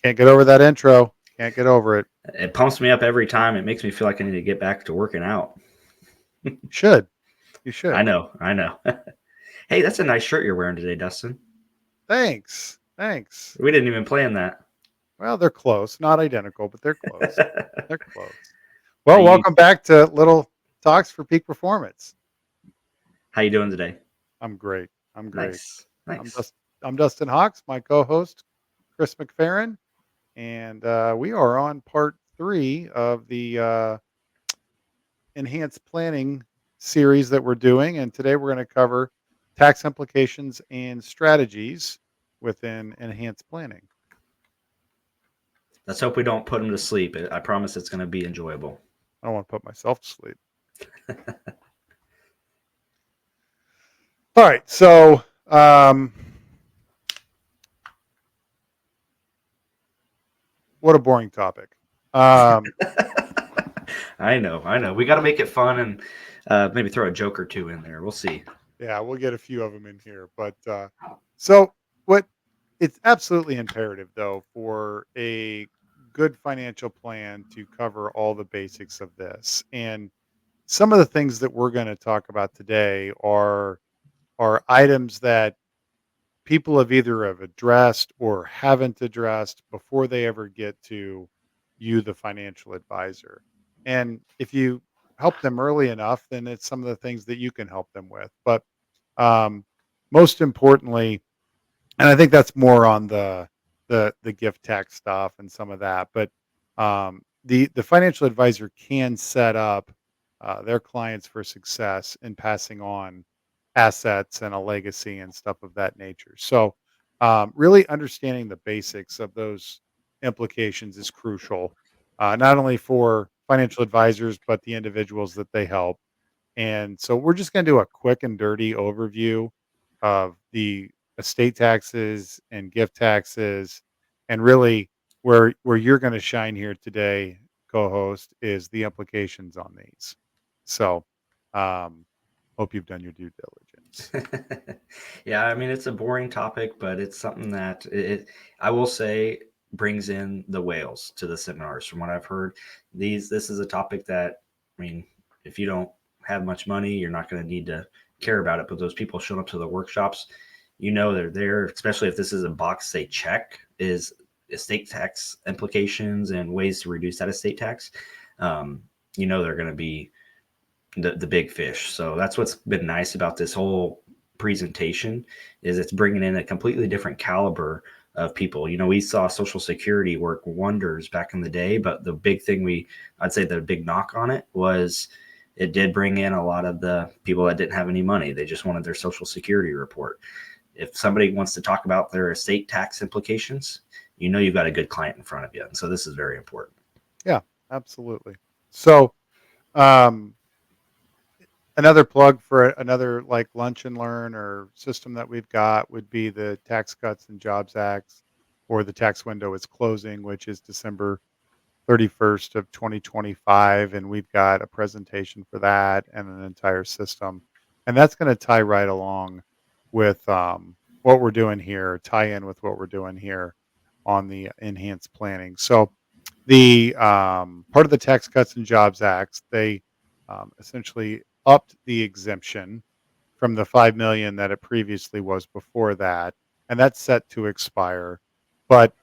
Can't get over that intro. Can't get over it. It pumps me up every time. It makes me feel like I need to get back to working out. Should. You I should. know, I know. Hey, that's a nice shirt you're wearing today, Dustin. Thanks. Thanks. We didn't even plan that. Well, they're close. Not identical, but they're close. They're close. how Well, you welcome back to Little Talks for Peak Performance. how you doing today? I'm great. I'm great. Nice, I'm nice. Dust, I'm Dustin Hawks, my co-host Chris McFerrin, and we are on part 3 of the enhanced planning series that we're doing. And today we're going to cover tax implications and strategies within enhanced planning. Let's hope we don't put him to sleep. I promise it's going to be enjoyable. I don't want to put myself to sleep. All right. So, what a boring topic. I know, I know. We got to make it fun and maybe throw a joke or two in there. We'll see. Yeah, we'll get a few of them in here. But so, what it's absolutely imperative, though, for a good financial plan to cover all the basics of this. And some of the things that we're going to talk about today are items that people have addressed or haven't addressed before they ever get to you, the financial advisor. And if you help them early enough, then it's some of the things that you can help them with. But um, most importantly, and I think that's more on the gift tax stuff and some of that. But the financial advisor can set up their clients for success in passing on assets and a legacy and stuff of that nature. So really understanding the basics of those implications is crucial, not only for financial advisors but the individuals that they help. And so we're just going to do a quick and dirty overview of the estate taxes and gift taxes, and really where you're going to shine here today, co-host, is the implications on these. So, hope you've done your due diligence. Yeah, I mean it's a boring topic, but it's something that I will say brings in the whales to the seminars. From what I've heard, this is a topic that, I mean, if you don't have much money, you're not going to need to care about it. But those people showing up to the workshops, they're there, especially if this is a box they check is estate tax implications and ways to reduce that estate tax. Um, they're going to be the big fish. So that's what's been nice about this whole presentation is it's bringing in a completely different caliber of people. We saw Social Security work wonders back in the day, but the big thing I'd say the big knock on it was it did bring in a lot of the people that didn't have any money. They just wanted their Social Security report. If somebody wants to talk about their estate tax implications, you've got a good client in front of you. And so this is very important. Yeah, absolutely. So, um, another plug for another like lunch and learn or system that we've got would be the Tax Cuts and Jobs Act, or the tax window is closing, which is December 31st of 2025. And we've got a presentation for that and an entire system. And that's going to tie right along with what we're doing here, tie in with what we're doing here on the enhanced planning. So the part of the Tax Cuts and Jobs Act, they essentially upped the exemption from the 5 million that it previously was before that, and that's set to expire. But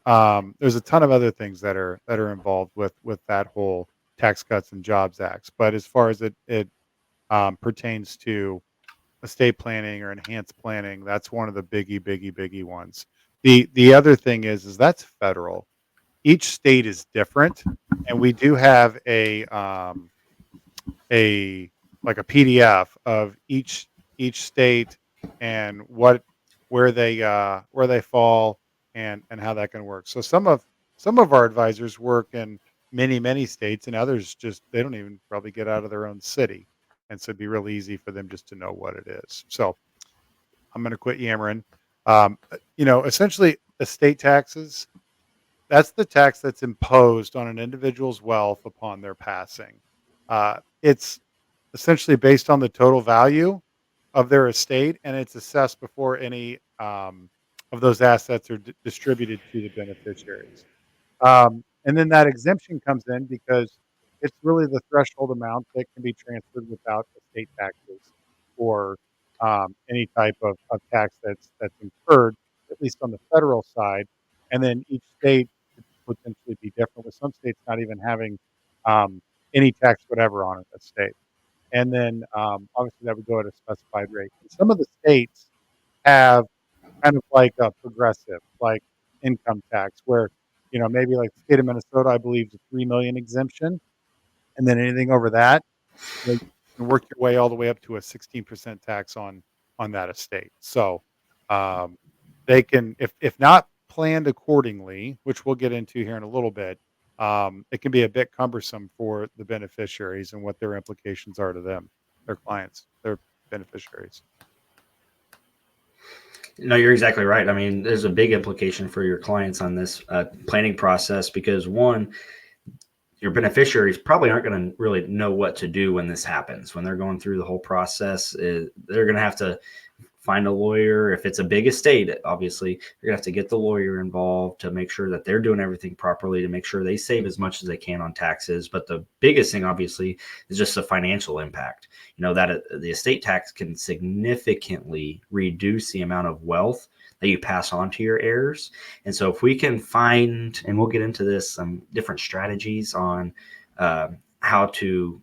there's a ton of other things that are involved with that whole Tax Cuts and Jobs Act. But as far as it pertains to estate planning or enhanced planning, that's one of the biggie ones. The other thing is that's federal. Each state is different, and we do have a like a PDF of each state and where they fall and how that can work. So some of our advisors work in many states, and others just they don't even probably get out of their own city, and so it'd be real easy for them just to know what it is. So I'm going to quit yammering. Essentially, estate taxes, that's the tax that's imposed on an individual's wealth upon their passing. It's essentially based on the total value of their estate, and it's assessed before any of those assets are distributed to the beneficiaries. And then that exemption comes in because it's really the threshold amount that can be transferred without estate taxes or any type of tax that's incurred, at least on the federal side. And then each state could potentially be different, with some states not even having um, any tax whatever on an estate. And then obviously that would go at a specified rate. And some of the states have kind of like a progressive, like income tax, where maybe like the state of Minnesota, I believe, is a 3 million exemption, and then anything over that, you can work your way all the way up to a 16% tax on that estate. So um, they can, if not planned accordingly, which we'll get into here in a little bit, it can be a bit cumbersome for the beneficiaries and what their implications are to them, their clients, their beneficiaries. No, you're exactly right. I mean, there's a big implication for your clients on this planning process because one, your beneficiaries probably aren't going to really know what to do when this happens. When they're going through the whole process, they're going to have to find a lawyer. If it's a big estate, obviously, you're going to have to get the lawyer involved to make sure that they're doing everything properly, to make sure they save as much as they can on taxes. But the biggest thing, obviously, is just the financial impact. That the estate tax can significantly reduce the amount of wealth that you pass on to your heirs. And so if we can find, and we'll get into this, some different strategies on how to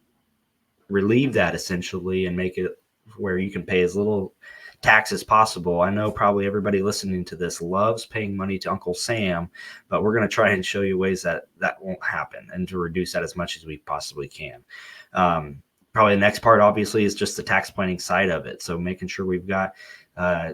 relieve that essentially and make it where you can pay as little tax as possible. I know probably everybody listening to this loves paying money to Uncle Sam, but we're going to try and show you ways that that won't happen and to reduce that as much as we possibly can. Probably the next part, obviously, is just the tax planning side of it. So making sure we've got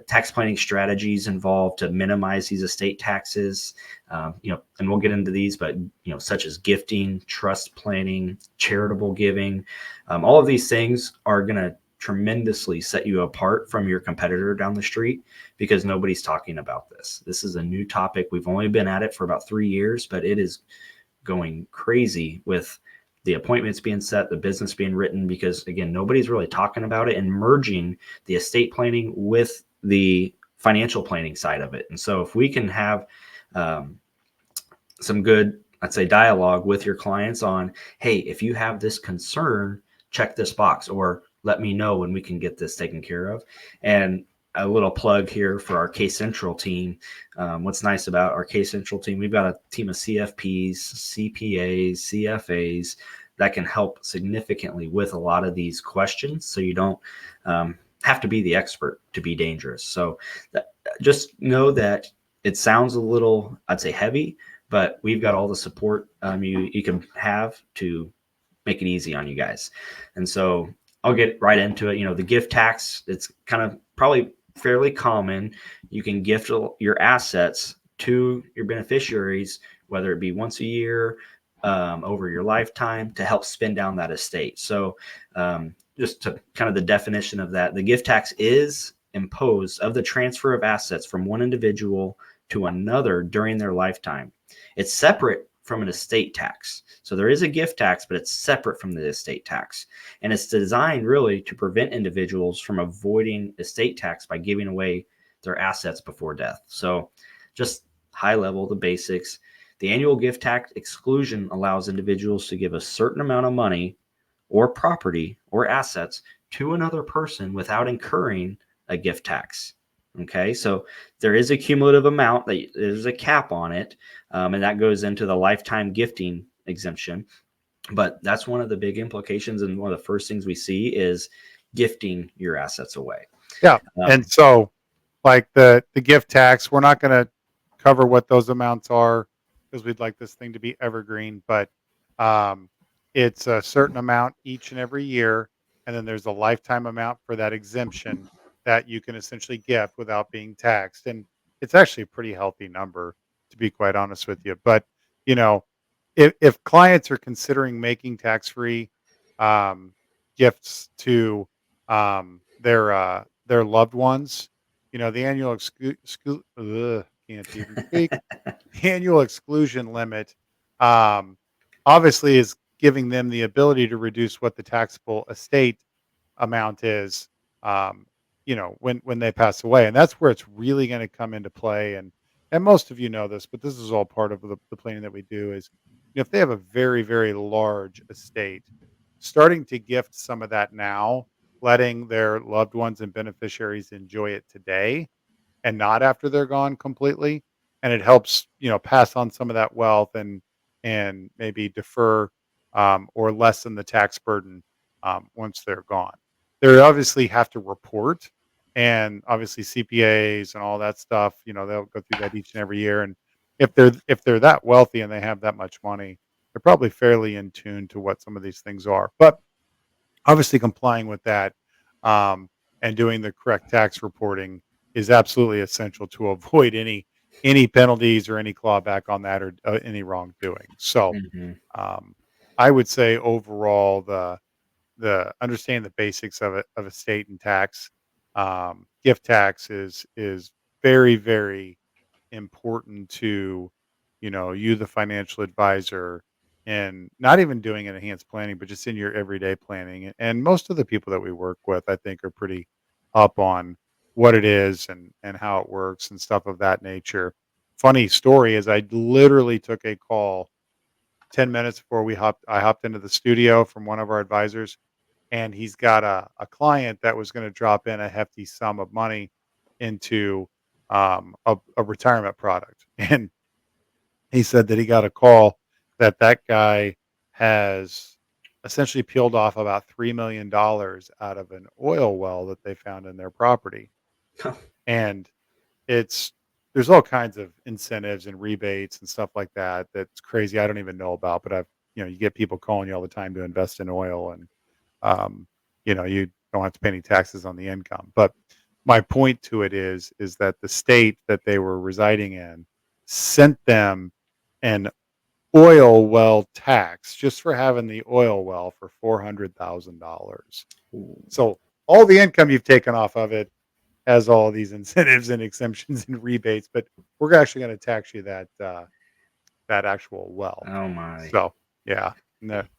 tax planning strategies involved to minimize these estate taxes, and we'll get into these, but such as gifting, trust planning, charitable giving, all of these things are going to tremendously set you apart from your competitor down the street because nobody's talking about this. This is a new topic. We've only been at it for about 3 years, but it is going crazy with the appointments being set, the business being written, because again, nobody's really talking about it and merging the estate planning with the financial planning side of it. And so if we can have some good, I'd say, dialogue with your clients on, hey, if you have this concern, check this box or let me know when we can get this taken care of. And a little plug here for our Case Central team. What's nice about our Case Central team, we've got a team of CFPs, CPAs, CFAs that can help significantly with a lot of these questions. So you don't have to be the expert to be dangerous. So just know that it sounds a little, I'd say, heavy, but we've got all the support you can have to make it easy on you guys. And so I'll get right into it. The gift tax, it's kind of probably fairly common. You can gift your assets to your beneficiaries, whether it be once a year, over your lifetime, to help spin down that estate. So just to kind of the definition of that, the gift tax is imposed of the transfer of assets from one individual to another during their lifetime. It's separate from an estate tax. So there is a gift tax, but it's separate from the estate tax. And it's designed really to prevent individuals from avoiding estate tax by giving away their assets before death. So just high level, the basics. The annual gift tax exclusion allows individuals to give a certain amount of money or property or assets to another person without incurring a gift tax. Okay, so there is a cumulative amount, that there's a cap on it, and that goes into the lifetime gifting exemption. But that's one of the big implications, and one of the first things we see is gifting your assets away. Yeah, and so like the gift tax, we're not going to cover what those amounts are because we'd like this thing to be evergreen, but it's a certain amount each and every year, and then there's a lifetime amount for that exemption that you can essentially gift without being taxed. And it's actually a pretty healthy number, to be quite honest with you. But you know, if clients are considering making tax-free um, gifts to their loved ones, the can't even speak. Annual exclusion limit um, obviously is giving them the ability to reduce what the taxable estate amount is, when they pass away, and that's where it's really going to come into play. And and most of you know this, but this is all part of the planning that we do is, if they have a very, very large estate, starting to gift some of that now, letting their loved ones and beneficiaries enjoy it today and not after they're gone completely. And it helps, pass on some of that wealth and maybe defer or lessen the tax burden once they're gone. They obviously have to report, and obviously CPAs and all that stuff. They'll go through that each and every year. And if they're that wealthy and they have that much money, they're probably fairly in tune to what some of these things are. But obviously, complying with that, um, and doing the correct tax reporting is absolutely essential to avoid any penalties or any clawback on that, or any wrongdoing. So, Mhm. um, I would say overall, the understanding the basics of it, of estate and tax, gift tax is very, very important to, you, the financial advisor, and not even doing an enhanced planning, but just in your everyday planning. And most of the people that we work with, I think, are pretty up on what it is and how it works and stuff of that nature. Funny story is I literally took a call 10 minutes before I hopped into the studio from one of our advisors, and he's got a client that was going to drop in a hefty sum of money into a retirement product. And he said that he got a call that that guy has essentially peeled off about $3 million out of an oil well that they found in their property. And it's there's all kinds of incentives and rebates and stuff like that that's crazy. I don't even know about, but you get people calling you all the time to invest in oil, and um, you don't have to pay any taxes on the income. But my point to it is that the state that they were residing in sent them an oil well tax just for having the oil well for $400,000. Ooh. So all the income you've taken off of it has all these incentives and exemptions and rebates, but we're actually going to tax you that actual well. Oh my. So yeah,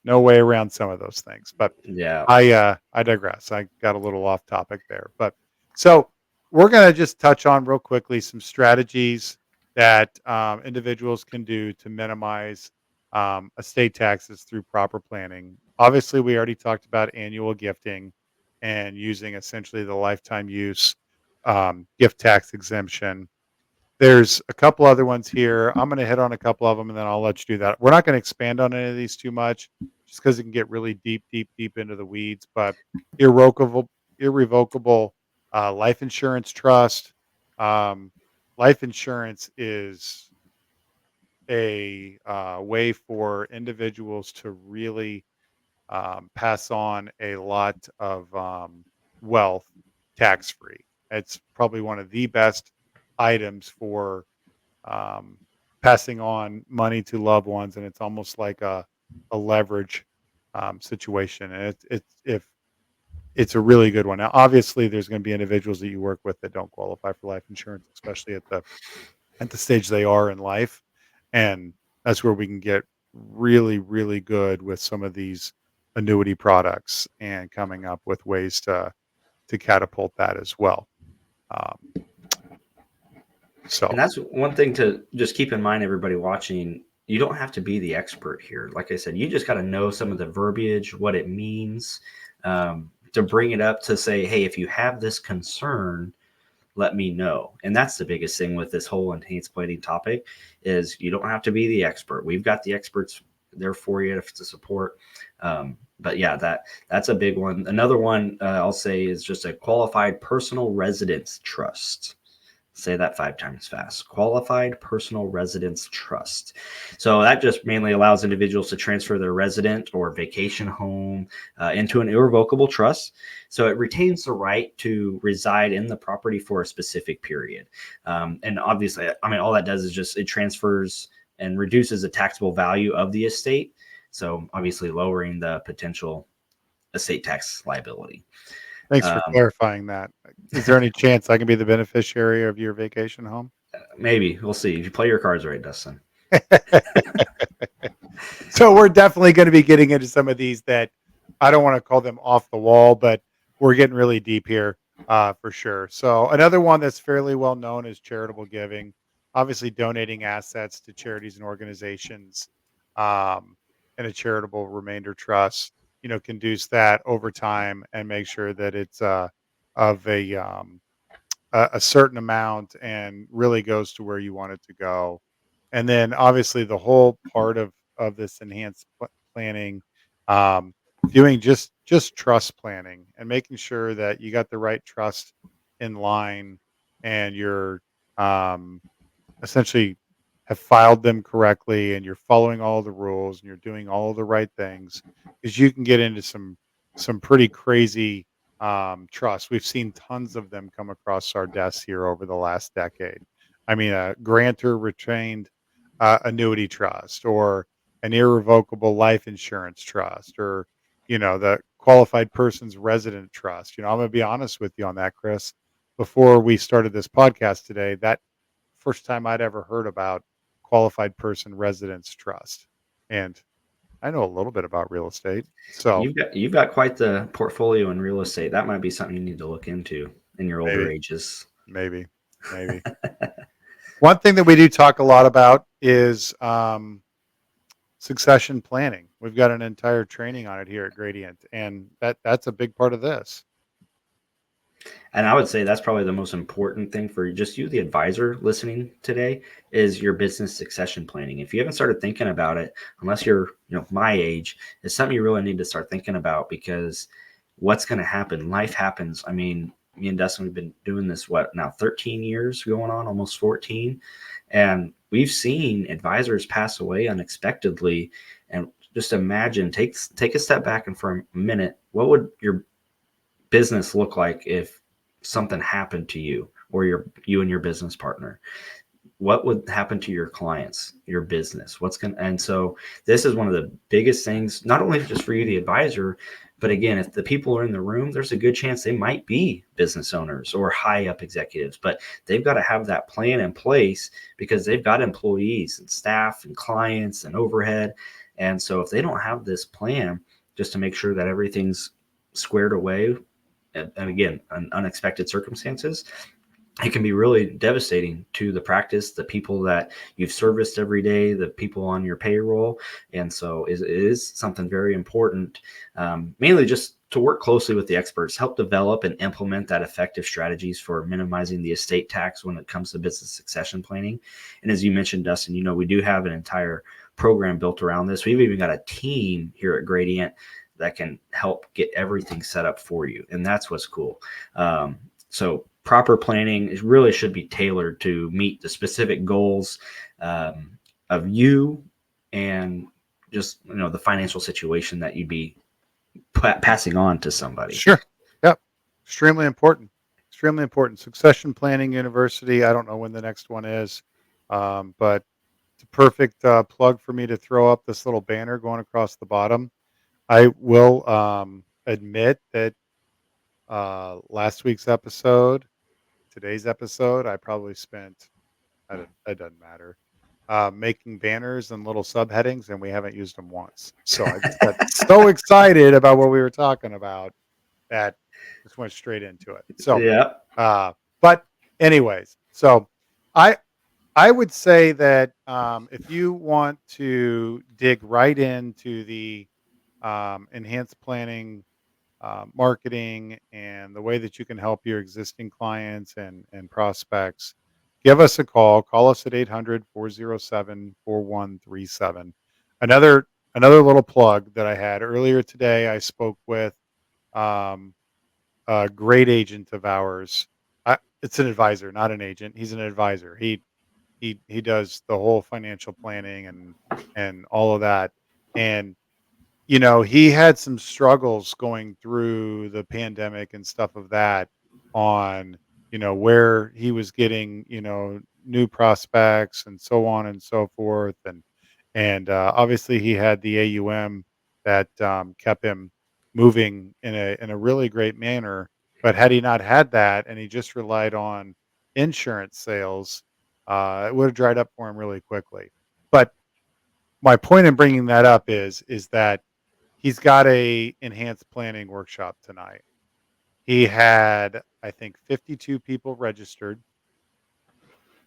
no way around some of those things. But Yeah. I digress. I got a little off topic there. But so we're going to just touch on real quickly some strategies that individuals can do to minimize estate taxes through proper planning. Obviously, we already talked about annual gifting and using essentially the lifetime use gift tax exemption. There's a couple other ones here. I'm going to hit on a couple of them, and then I'll let you do that. We're not going to expand on any of these too much, just because it can get really deep, deep, deep into the weeds. But irrevocable life insurance trust. Um, Life insurance is a way for individuals to really pass on a lot of wealth tax free. It's probably one of the best items for um, passing on money to loved ones, and it's almost like a leverage situation. And if it's a really good one. Now, obviously, there's going to be individuals that you work with that don't qualify for life insurance, especially at the stage they are in life, and that's where we can get really, really good with some of these annuity products and coming up with ways to catapult that as well. Um, And so that's one thing to just keep in mind, everybody watching. You don't have to be the expert here. Like I said, you just got to know some of the verbiage, what it means, to bring it up to say, hey, if you have this concern, let me know. And that's the biggest thing with this whole enhanced planning topic is you don't have to be the expert. We've got the experts there for you to support. But yeah, that's a big one. Another one I'll say is just a qualified personal residence trust. Say that 5 times fast. Qualified personal residence trust. So that just mainly allows individuals to transfer their resident or vacation home into an irrevocable trust. So it retains the right to reside in the property for a specific period. And obviously, I mean, all that does is just it transfers and reduces the taxable value of the estate. So obviously, lowering the potential estate tax liability. thanks for Um, clarifying that. Is there any chance I can be the beneficiary of your vacation home? Maybe we'll see if you play your cards right, Dustin. So we're definitely going to be getting into some of these that I don't want to call them off the wall, but we're getting really deep here for sure. So another one that's fairly well known is charitable giving. obviously donating assets to charities and organizations, um, and a charitable remainder trust, can do that over time and make sure that it's of a certain amount and really goes to where you want it to go. And then obviously the whole part of this enhanced planning, um, doing just trust planning and making sure that you got the right trust in line and you're um, essentially have filed them correctly and you're following all the rules and you're doing all the right things, because you can get into some pretty crazy trusts. We've seen tons of them come across our desks here over the last decade. I mean, a grantor retained annuity trust, or an irrevocable life insurance trust, or the qualified person's resident trust. I'm going to be honest with you on that, Chris. Before we started this podcast today, that first time I'd ever heard about qualified person residence trust. And I know a little bit about real estate. So You've got quite the portfolio in real estate. That might be something you need to look into in your older maybe, ages. maybe, maybe. One thing that we do talk a lot about is succession planning. We've got an entire training on it here at Gradient, and that's a big part of this. And I would say that's probably the most important thing for just you, the advisor listening today, is your business succession planning. If you haven't started thinking about it, unless you're, my age, it's something you really need to start thinking about, because what's going to happen? Life happens. I mean, me and Dustin, we've been doing this, what now, 13 years going on, almost 14. And we've seen advisors pass away unexpectedly. And just imagine, take a step back and for a minute, what would your business look like if something happened to you or you and your business partner? What would happen to your clients, your business? And so this is one of the biggest things, not only just for you, the advisor, but again, if the people are in the room, there's a good chance they might be business owners or high up executives, but they've got to have that plan in place because they've got employees and staff and clients and overhead. And so if they don't have this plan just to make sure that everything's squared away, and again, unexpected circumstances, it can be really devastating to the practice, the people that you've serviced every day, the people on your payroll. And so it is something very important, mainly just to work closely with the experts, help develop and implement that effective strategies for minimizing the estate tax when it comes to business succession planning. And as you mentioned, Dustin, we do have an entire program built around this. We've even got a team here at Gradient that can help get everything set up for you. And that's what's cool. So proper planning really should be tailored to meet the specific goals of you and just, the financial situation that you'd be passing on to somebody. Sure. Yep. Extremely important. Extremely important. Succession Planning University. I don't know when the next one is, but it's a perfect plug for me to throw up this little banner going across the bottom. I will admit that last week's episode, today's episode, I probably spent, it doesn't matter, making banners and little subheadings, and we haven't used them once. So I just got so excited about what we were talking about that just went straight into it. So, Yeah. but anyways, so I I would say that if you want to dig right into the enhanced planning, marketing, and the way that you can help your existing clients and prospects, give us a call. Call us at 800-407-4137. Another another little plug that I had earlier today, I spoke with um, a great agent of ours. It's an advisor, not an agent. He's an advisor. He does the whole financial planning and all of that. And he had some struggles going through the pandemic and stuff of that on, where he was getting, new prospects and so on and so forth. And obviously he had the AUM that kept him moving in a really great manner. But had he not had that and he just relied on insurance sales, it would have dried up for him really quickly. But my point in bringing that up is that he's got a enhanced planning workshop tonight. He had, I think, 52 people registered.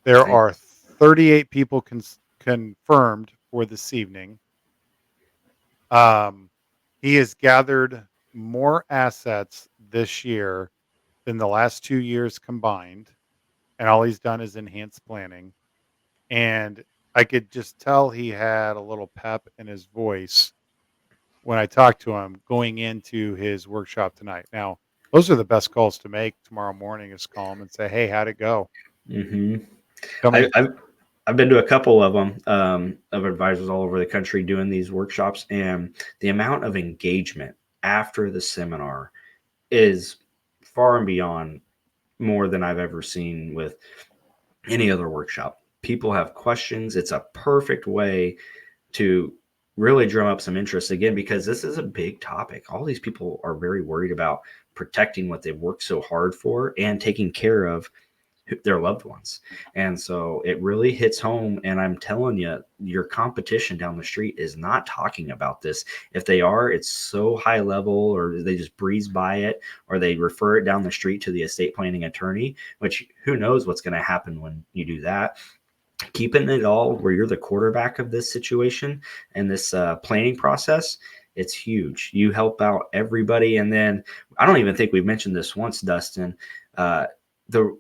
There Thank are 38 people confirmed for this evening. Um, he has gathered more assets this year than the last 2 years combined, and all he's done is enhanced planning. And I could just tell he had a little pep in his voice when I talked to him going into his workshop tonight. Now, those are the best calls to make tomorrow morning is call him and say, "Hey, how'd it go? Hmm. Tell I, me." I've I've been to a couple of them, of advisors all over the country doing these workshops, and the amount of engagement after the seminar is far and beyond more than I've ever seen with any other workshop. People have questions. It's a perfect way to really drum up some interest again, because this is a big topic. All these people are very worried about protecting what they've worked so hard for and taking care of their loved ones. And so it really hits home. And I'm telling you, your competition down the street is not talking about this. If they are, it's so high level, or they just breeze by it, or they refer it down the street to the estate planning attorney, which who knows what's going to happen when you do that. Keeping it all where you're the quarterback of this situation and this planning process, it's huge. You help out everybody. And then I don't even think we've mentioned this once, Dustin. The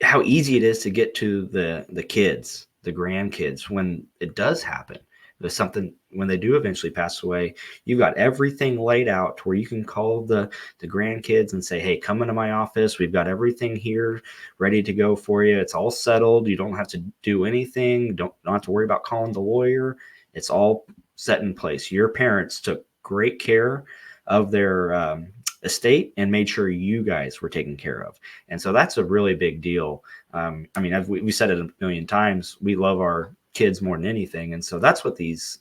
How easy it is to get to the kids, the grandkids, when it does happen. There's something when they do eventually pass away, you've got everything laid out to where you can call the grandkids and say, "Hey, come into my office. We've got everything here ready to go for you. It's all settled. You don't have to do anything. Don't have to worry about calling the lawyer. It's all set in place. Your parents took great care of their estate and made sure you guys were taken care of." And so that's a really big deal. I mean, we said it a million times. We love our kids more than anything. And so that's what these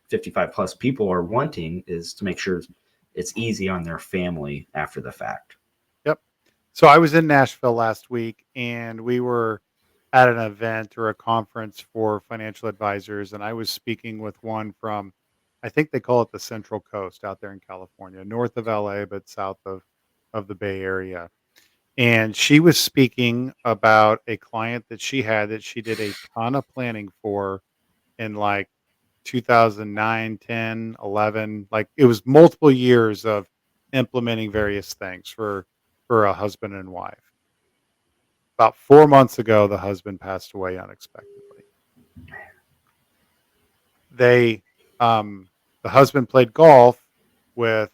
55 plus people are wanting, is to make sure it's easy on their family after the fact. Yep. So I was in Nashville last week and we were at an event or a conference for financial advisors. And I was speaking with one from, I think they call it the Central Coast out there in California, north of LA, but south of the Bay Area. And she was speaking about a client that she had that she did a ton of planning for in like 2009, 10, 11. Like it was multiple years of implementing various things for a husband and wife. About 4 months ago, the husband passed away unexpectedly. They, the husband played golf with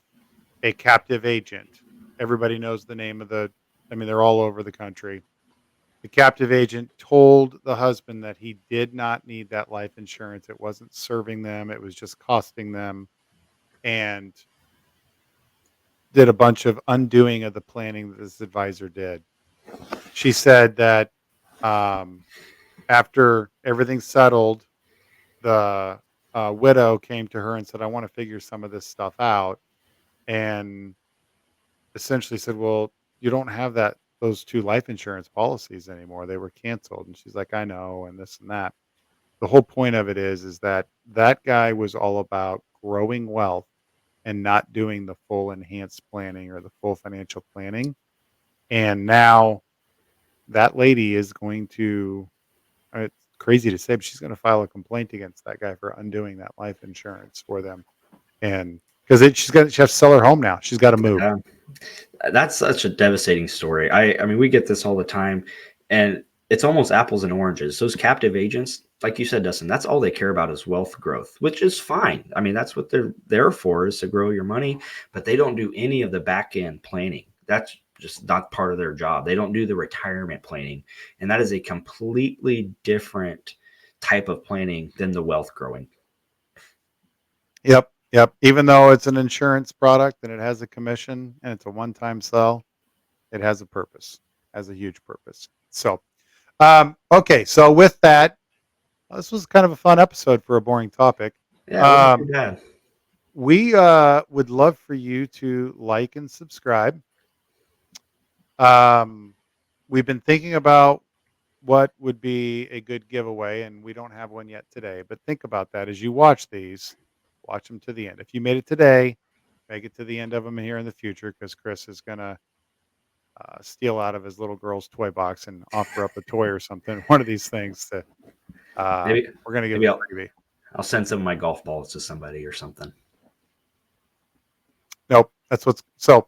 a captive agent. Everybody knows the name of I mean, they're all over the country. The captive agent told the husband that he did not need that life insurance. It wasn't serving them, it was just costing them, and did a bunch of undoing of the planning that this advisor did. She said that um, after everything settled, the widow came to her and said, "I want to figure some of this stuff out." And essentially said, "Well, you don't have those two life insurance policies anymore. They were canceled." And she's like, "I know," and this and that. The whole point of it is that that guy was all about growing wealth and not doing the full enhanced planning or the full financial planning. And now that lady is going to, it's crazy to say, but she's going to file a complaint against that guy for undoing that life insurance for them. And because she has to sell her home now. She's got to move. Yeah. That's such a devastating story. I mean, we get this all the time, and it's almost apples and oranges. Those captive agents, like you said, Dustin, that's all they care about is wealth growth, which is fine. I mean, that's what they're there for, is to grow your money, but they don't do any of the back end planning. That's just not part of their job. They don't do the retirement planning, and that is a completely different type of planning than the wealth growing. Yep. Yep. Even though it's an insurance product and it has a commission and it's a one-time sell, it has a purpose, has a huge purpose. So, okay. So with that, this was kind of a fun episode for a boring topic. Yeah, it wasn't too Um, bad. we would love for you to like and subscribe. Um, we've been thinking about what would be a good giveaway, and we don't have one yet today. But think about that as you watch these. Watch them to the end. If you made it today, make it to the end of them here in the future, because Chris is gonna steal out of his little girl's toy box and offer up a toy or something. One of these things to Maybe we're going to give maybe it a freebie. I'll send some of my golf balls to somebody or something. Nope. That's what's so.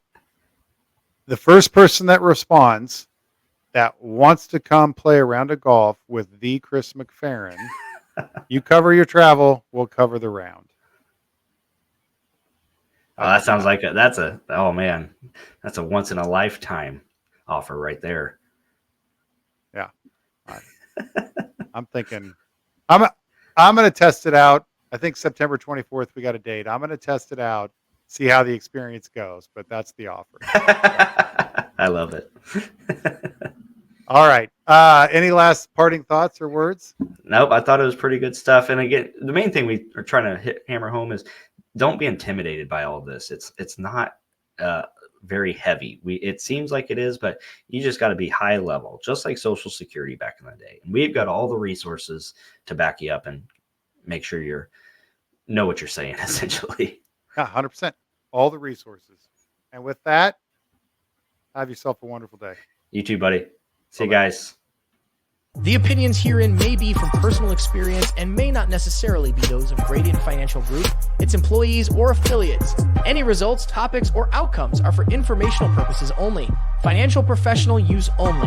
The first person that responds that wants to come play a round of golf with the Chris McFerrin, you cover your travel, we'll cover the round. Oh, that sounds like that's a once in a lifetime offer right there. Yeah. I'm thinking I'm going to test it out. I think September 24th we got a date. I'm going to test it out, see how the experience goes, but that's the offer. I love it. All right. Any last parting thoughts or words? Nope, I thought it was pretty good stuff. And again, the main thing we are trying to hammer home is don't be intimidated by all this. It's not very heavy. It seems like it is, but you just got to be high level, just like Social Security back in the day. And we've got all the resources to back you up and make sure you know what you're saying, essentially. Yeah, 100%. All the resources. And with that, have yourself a wonderful day. You too, buddy. See you guys. The opinions herein may be from personal experience and may not necessarily be those of Gradient Financial Group, its employees, or affiliates. Any results, topics, or outcomes are for informational purposes only. Financial professional use only.